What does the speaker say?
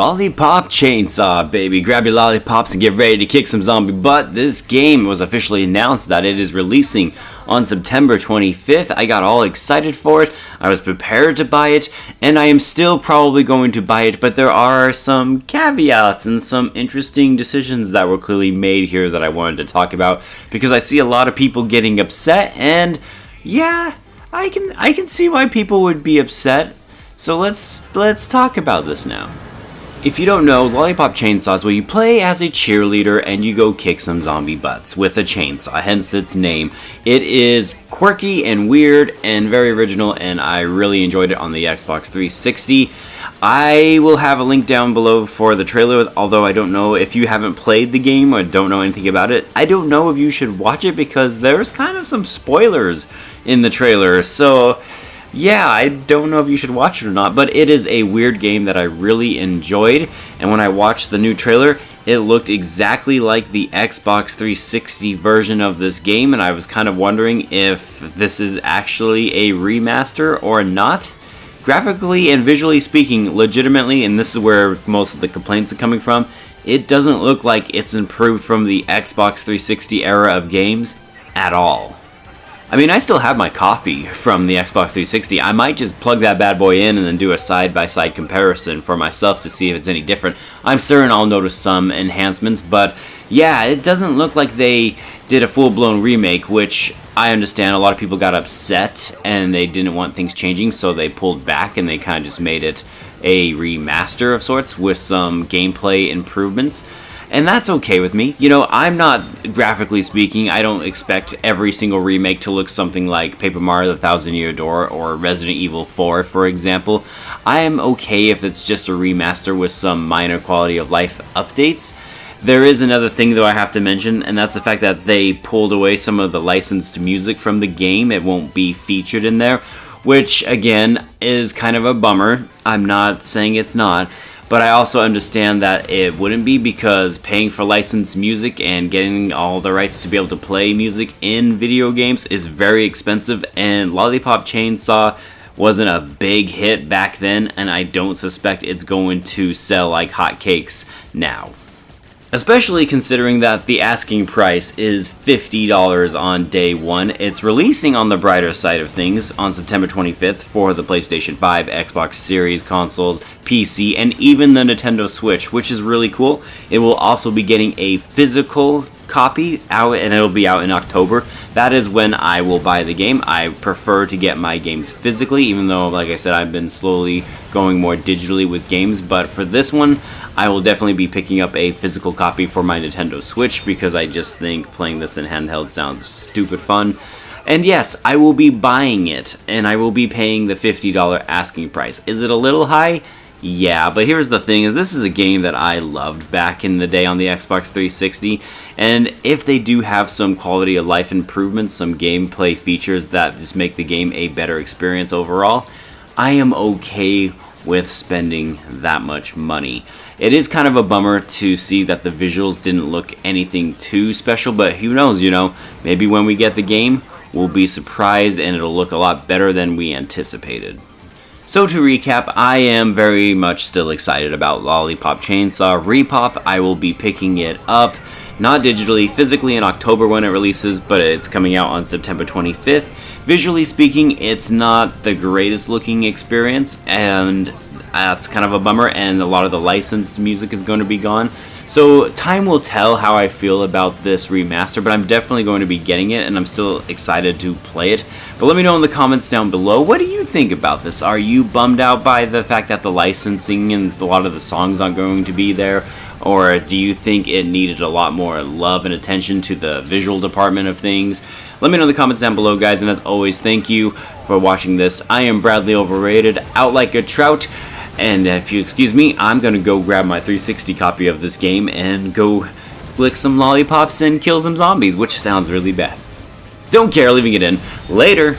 Lollipop Chainsaw, baby. Grab your lollipops and get ready to kick some zombie butt. This game was officially announced that it is releasing on September 25th. I got all excited for it. I was prepared to buy it, and I am still probably going to buy it, but there are some caveats and some interesting decisions that were clearly made here that I wanted to talk about, because I see a lot of people getting upset, and yeah, I can see why people would be upset. So let's talk about this now. If you don't know, Lollipop Chainsaw is where you play as a cheerleader and you go kick some zombie butts with a chainsaw, hence its name. It is quirky and weird and very original, and I really enjoyed it on the Xbox 360. I will have a link down below for the trailer, although I don't know if you haven't played the game or don't know anything about it. I don't know if you should watch it because there's kind of some spoilers in the trailer, so yeah, I don't know if you should watch it or not, but it is a weird game that I really enjoyed, and when I watched the new trailer, it looked exactly like the Xbox 360 version of this game, and I was kind of wondering if this is actually a remaster or not. Graphically and visually speaking, legitimately, and this is where most of the complaints are coming from, it doesn't look like it's improved from the Xbox 360 era of games at all. I mean, I still have my copy from the Xbox 360. I might just plug that bad boy in and then do a side-by-side comparison for myself to see if it's any different. I'm certain I'll notice some enhancements, but yeah, it doesn't look like they did a full-blown remake, which I understand a lot of people got upset and they didn't want things changing, so they pulled back and they kind of just made it a remaster of sorts with some gameplay improvements. And that's okay with me. You know, I'm not, graphically speaking, I don't expect every single remake to look something like Paper Mario: The Thousand Year Door or Resident Evil 4, for example. I am okay if it's just a remaster with some minor quality of life updates. There is another thing, though, I have to mention, and that's the fact that they pulled away some of the licensed music from the game. It won't be featured in there, which, again, is kind of a bummer. I'm not saying it's not. But I also understand that it wouldn't be, because paying for licensed music and getting all the rights to be able to play music in video games is very expensive, and Lollipop Chainsaw wasn't a big hit back then, and I don't suspect it's going to sell like hotcakes now. Especially considering that the asking price is $50 on day one. It's releasing on the brighter side of things on September 25th for the PlayStation 5, Xbox Series consoles, PC, and even the Nintendo Switch, which is really cool. It will also be getting a physical copy out, and it'll be out in October. That is when I will buy the game. I prefer to get my games physically, even though, like I said, I've been slowly going more digitally with games, but for this one, I will definitely be picking up a physical copy for my Nintendo Switch, because I just think playing this in handheld sounds stupid fun. And yes, I will be buying it, and I will be paying the $50 asking price. Is it a little high? Yeah, but here's the thing, is this is a game that I loved back in the day on the Xbox 360, and if they do have some quality of life improvements, some gameplay features that just make the game a better experience overall, I am okay with spending that much money. It is kind of a bummer to see that the visuals didn't look anything too special, but who knows, you know, maybe when we get the game, we'll be surprised and it'll look a lot better than we anticipated. So to recap, I am very much still excited about Lollipop Chainsaw. RePOP, I will be picking it up, not digitally, physically in October when it releases, but it's coming out on September 25th. Visually speaking, it's not the greatest looking experience, and that's kind of a bummer, and a lot of the licensed music is going to be gone. So time will tell how I feel about this remaster, but I'm definitely going to be getting it, and I'm still excited to play it. But let me know in the comments down below, what do you think about this? Are you bummed out by the fact that the licensing and a lot of the songs aren't going to be there? Or do you think it needed a lot more love and attention to the visual department of things? Let me know in the comments down below, guys, and as always, thank you for watching this. I am Bradley Overrated, out like a trout. And if you excuse me, I'm going to go grab my 360 copy of this game and go lick some lollipops and kill some zombies, which sounds really bad. Don't care, leaving it in. Later!